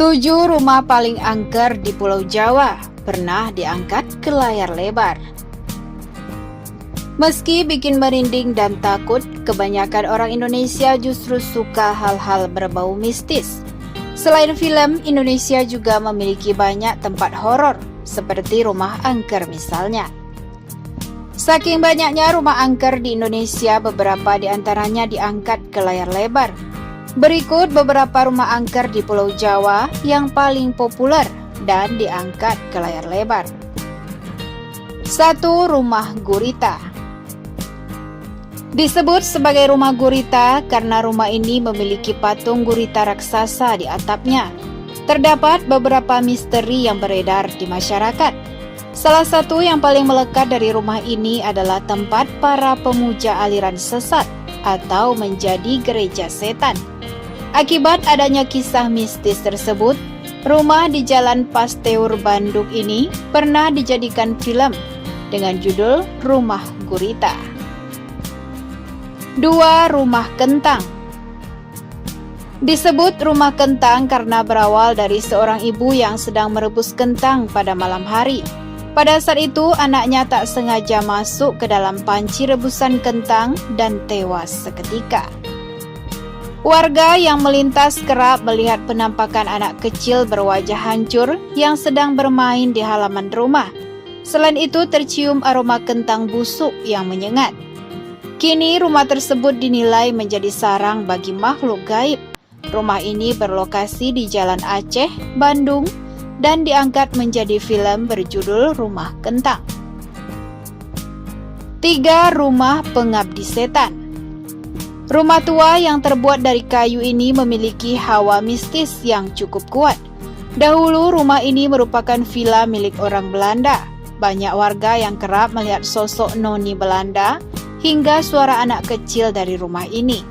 7 rumah paling angker di Pulau Jawa pernah diangkat ke layar lebar. Meski bikin merinding dan takut, kebanyakan orang Indonesia justru suka hal-hal berbau mistis. Selain film, Indonesia juga memiliki banyak tempat horor, seperti rumah angker misalnya. Saking banyaknya rumah angker di Indonesia, beberapa di antaranya diangkat ke layar lebar. Berikut beberapa rumah angker di Pulau Jawa yang paling populer dan diangkat ke layar lebar. 1. Rumah Gurita. Disebut sebagai rumah gurita karena rumah ini memiliki patung gurita raksasa di atapnya. Terdapat beberapa misteri yang beredar di masyarakat. Salah satu yang paling melekat dari rumah ini adalah tempat para pemuja aliran sesat atau menjadi gereja setan. Akibat adanya kisah mistis tersebut, rumah di Jalan Pasteur Bandung ini pernah dijadikan film dengan judul Rumah Gurita. 2. Rumah Kentang. Disebut rumah kentang karena berawal dari seorang ibu yang sedang merebus kentang pada malam hari. Pada saat itu, anaknya tak sengaja masuk ke dalam panci rebusan kentang dan tewas seketika. Warga yang melintas kerap melihat penampakan anak kecil berwajah hancur yang sedang bermain di halaman rumah. Selain itu, tercium aroma kentang busuk yang menyengat. Kini rumah tersebut dinilai menjadi sarang bagi makhluk gaib. Rumah ini berlokasi di Jalan Aceh, Bandung, dan diangkat menjadi film berjudul Rumah Kentang. 3. Rumah Pengabdi Setan. Rumah tua yang terbuat dari kayu ini memiliki hawa mistis yang cukup kuat. Dahulu rumah ini merupakan villa milik orang Belanda. Banyak warga yang kerap melihat sosok noni Belanda hingga suara anak kecil dari rumah ini.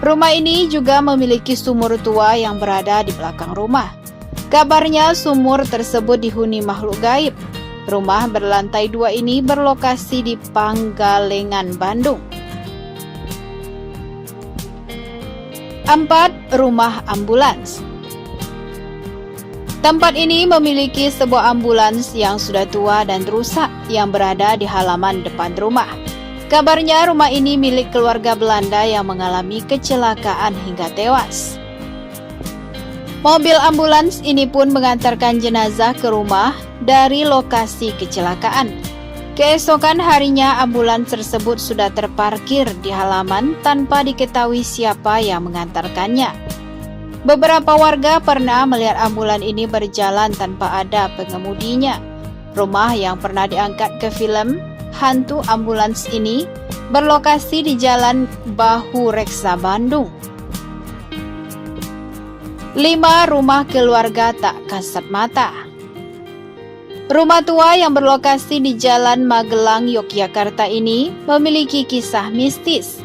Rumah ini juga memiliki sumur tua yang berada di belakang rumah. Kabarnya sumur tersebut dihuni makhluk gaib. Rumah berlantai 2 ini berlokasi di Panggalengan, Bandung. 4. Rumah Ambulans. Tempat ini memiliki sebuah ambulans yang sudah tua dan rusak yang berada di halaman depan rumah. Kabarnya rumah ini milik keluarga Belanda yang mengalami kecelakaan hingga tewas. Mobil ambulans ini pun mengantarkan jenazah ke rumah dari lokasi kecelakaan. Keesokan harinya ambulans tersebut sudah terparkir di halaman tanpa diketahui siapa yang mengantarkannya. Beberapa warga pernah melihat ambulans ini berjalan tanpa ada pengemudinya. Rumah yang pernah diangkat ke film hantu ambulans ini berlokasi di Jalan Bahu Reksa, Bandung. 5. Rumah Keluarga Tak Kasat Mata. Rumah tua yang berlokasi di Jalan Magelang, Yogyakarta ini memiliki kisah mistis.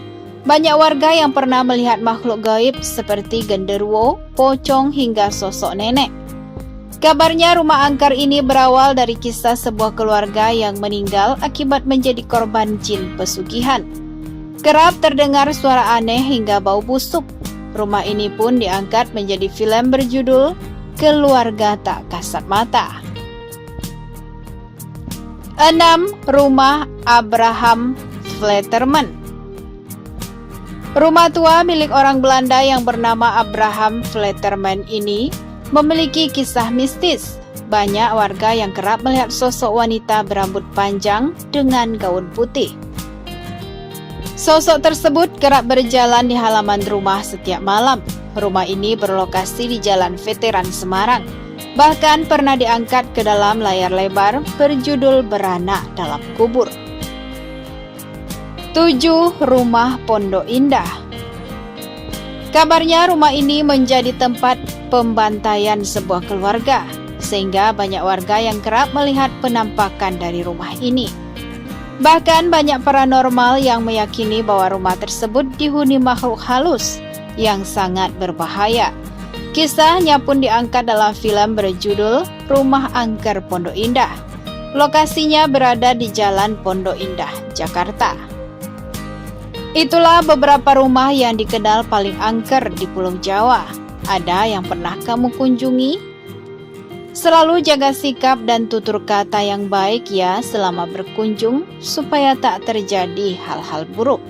Banyak warga yang pernah melihat makhluk gaib seperti genderuwo, pocong, hingga sosok nenek. Kabarnya rumah angker ini berawal dari kisah sebuah keluarga yang meninggal akibat menjadi korban jin pesugihan. Kerap terdengar suara aneh hingga bau busuk. Rumah ini pun diangkat menjadi film berjudul Keluarga Tak Kasat Mata. 6. Rumah Abraham Fletterman. Rumah tua milik orang Belanda yang bernama Abraham Fletterman ini memiliki kisah mistis. Banyak warga yang kerap melihat sosok wanita berambut panjang dengan gaun putih. Sosok tersebut kerap berjalan di halaman rumah setiap malam. Rumah ini berlokasi di Jalan Veteran, Semarang. Bahkan pernah diangkat ke dalam layar lebar berjudul Beranak Dalam Kubur. 7. Rumah Pondok Indah. Kabarnya rumah ini menjadi tempat pembantaian sebuah keluarga, sehingga banyak warga yang kerap melihat penampakan dari rumah ini. Bahkan banyak paranormal yang meyakini bahwa rumah tersebut dihuni makhluk halus yang sangat berbahaya. Kisahnya pun diangkat dalam film berjudul Rumah Angker Pondok Indah. Lokasinya berada di Jalan Pondok Indah, Jakarta. Itulah beberapa rumah yang dikenal paling angker di Pulau Jawa. ada yang pernah kamu kunjungi? Selalu jaga sikap dan tutur kata yang baik ya selama berkunjung supaya tak terjadi hal-hal buruk.